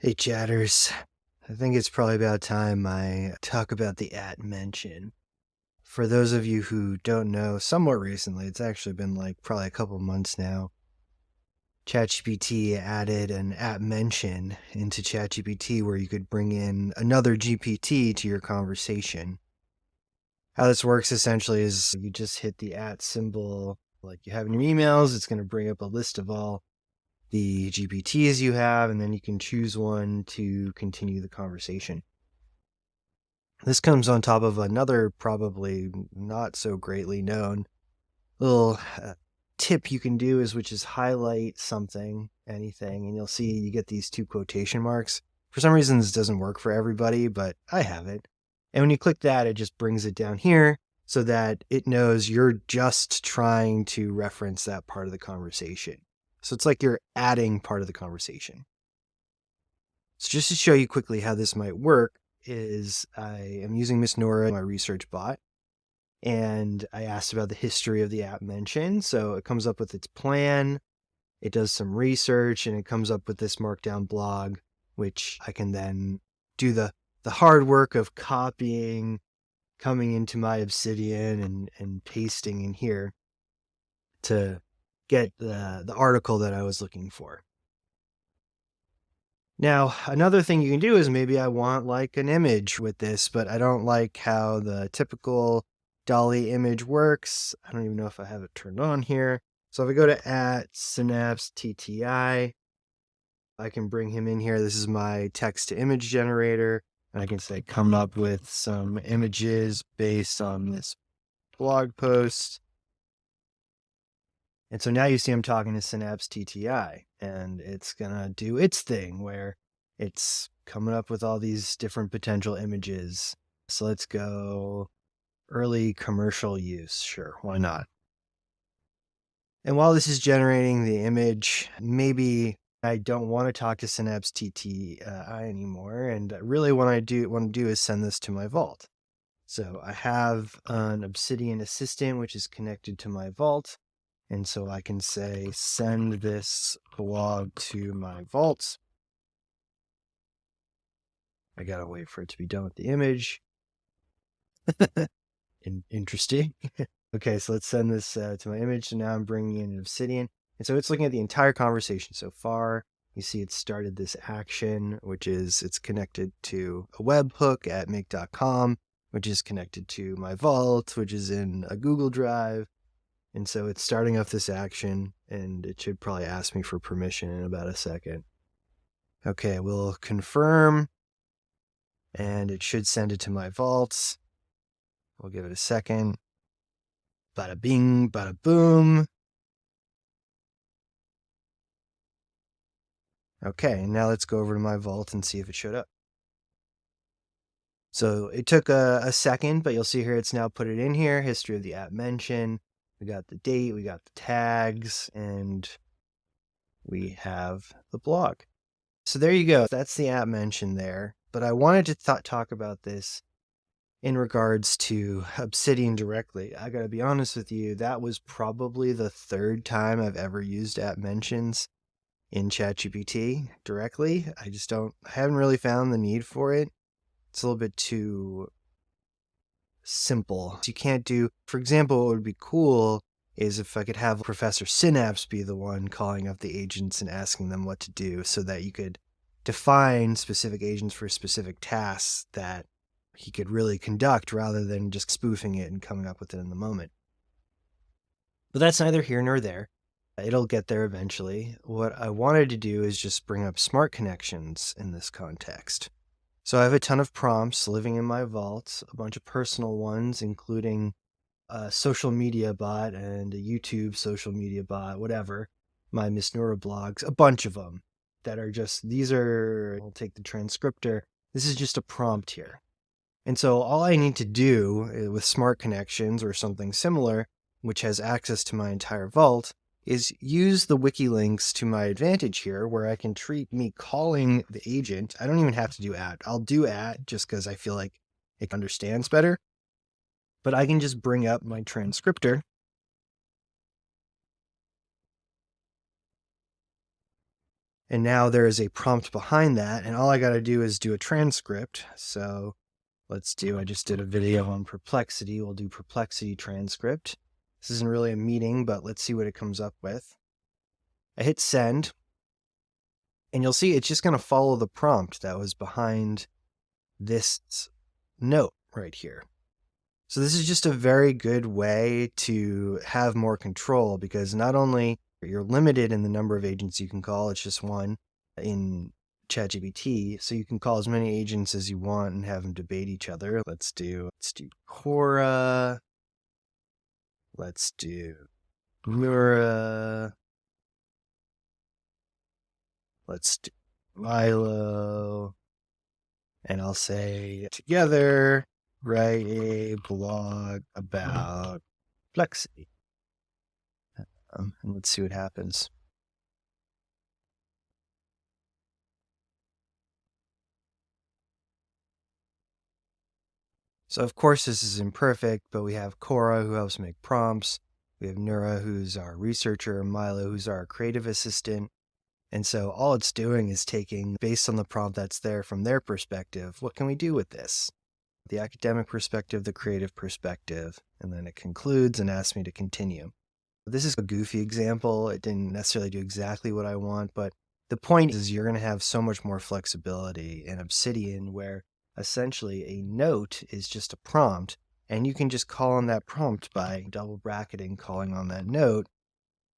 Hey chatters, I think it's probably about time I talk about the at mention. For those of you who don't know, somewhat recently, it's actually been like probably a couple months now, ChatGPT added an at mention into ChatGPT where you could bring in another GPT to your conversation. How this works essentially is you just hit the at symbol like you have in your emails. It's going to bring up a list of all the GPTs you have, and then you can choose one to continue the conversation. This comes on top of another probably not so greatly known little tip you can do which is highlight something, anything, and you'll see you get these two quotation marks. For some reason, this doesn't work for everybody, but I have it. And when you click that, it just brings it down here so that it knows you're just trying to reference that part of the conversation. So it's like you're adding part of the conversation. So just to show you quickly how this might work is I am using Miss Nora, my research bot, and I asked about the history of the app mention. So it comes up with its plan, it does some research, and it comes up with this markdown blog, which I can then do the hard work of copying, coming into my Obsidian and pasting in here to get the article that I was looking for. Now, another thing you can do is maybe I want like an image with this, but I don't like how the typical Dolly image works. I don't even know if I have it turned on here. So if I go to @Synapse TTI, I can bring him in here. This is my text to image generator. And I can say, come up with some images based on this blog post. And so now you see I'm talking to Synapse TTI, and it's going to do its thing where it's coming up with all these different potential images. So let's go early commercial use. Sure, why not? And while this is generating the image, maybe I don't want to talk to Synapse TTI anymore. And really what I want to do is send this to my vault. So I have an Obsidian assistant, which is connected to my vault. And so I can say, send this blog to my vault. I gotta wait for it to be done with the image. Interesting. Okay, so let's send this to my image. So now I'm bringing in an Obsidian. And so it's looking at the entire conversation so far. You see it started this action, which is it's connected to a webhook at make.com, which is connected to my vault, which is in a Google Drive. And so it's starting off this action, and it should probably ask me for permission in about a second. Okay, we'll confirm, and it should send it to my vaults. We'll give it a second. Bada bing, bada boom. Okay, now let's go over to my vault and see if it showed up. So it took a second, but you'll see here it's now put it in here, history of the app mention. We got the date, we got the tags, and we have the blog. So there you go. That's the app mention there. But I wanted to talk about this in regards to Obsidian directly. I gotta be honest with you, that was probably the third time I've ever used app mentions in ChatGPT directly. I haven't really found the need for it. It's a little bit too simple. You can't do, for example, what would be cool is if I could have Professor Synapse be the one calling up the agents and asking them what to do so that you could define specific agents for specific tasks that he could really conduct rather than just spoofing it and coming up with it in the moment. But that's neither here nor there. It'll get there eventually. What I wanted to do is just bring up smart connections in this context. So I have a ton of prompts living in my vault, a bunch of personal ones, including a social media bot and a YouTube social media bot, whatever, my Miss Nora blogs, a bunch of them that are just, I'll take the transcriptor. This is just a prompt here. And so all I need to do with smart connections or something similar, which has access to my entire vault, is use the wiki links to my advantage here, where I can treat me calling the agent. I don't even have to do @ I'll do @ just because I feel like it understands better. But I can just bring up my transcriptor. And now there is a prompt behind that, and all I got to do is do a transcript. So I just did a video on perplexity. We'll do perplexity transcript. This isn't really a meeting, but let's see what it comes up with. I hit send, and you'll see it's just going to follow the prompt that was behind this note right here. So this is just a very good way to have more control, because not only you're limited in the number of agents you can call, it's just one in ChatGPT, so you can call as many agents as you want and have them debate each other. Let's do Cora. Let's do Nora. Let's do Milo. And I'll say, together, write a blog about complexity. And let's see what happens. So of course this is imperfect, but we have Cora, who helps make prompts. We have Nora, who's our researcher, and Milo, who's our creative assistant. And so all it's doing is taking, based on the prompt that's there from their perspective, what can we do with this? The academic perspective, the creative perspective, and then it concludes and asks me to continue. This is a goofy example. It didn't necessarily do exactly what I want, but the point is you're going to have so much more flexibility in Obsidian, where essentially a note is just a prompt, and you can just call on that prompt by double bracketing, calling on that note,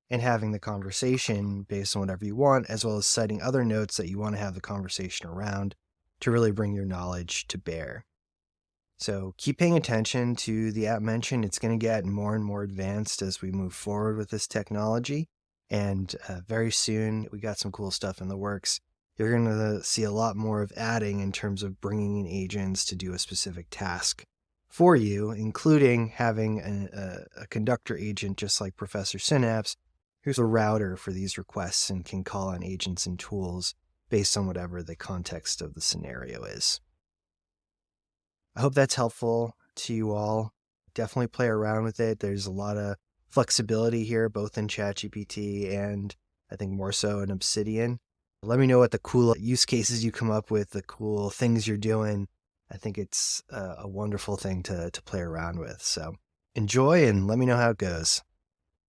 and having the conversation based on whatever you want, as well as citing other notes that you want to have the conversation around to really bring your knowledge to bear. So keep paying attention to the app mention. It's going to get more and more advanced as we move forward with this technology. And very soon, we got some cool stuff in the works. You're going to see a lot more of adding in terms of bringing in agents to do a specific task for you, including having a conductor agent just like Professor Synapse, who's a router for these requests and can call on agents and tools based on whatever the context of the scenario is. I hope that's helpful to you all. Definitely play around with it. There's a lot of flexibility here, both in ChatGPT and I think more so in Obsidian. Let me know what the cool use cases you come up with, the cool things you're doing. I think it's a wonderful thing to play around with. So enjoy and let me know how it goes.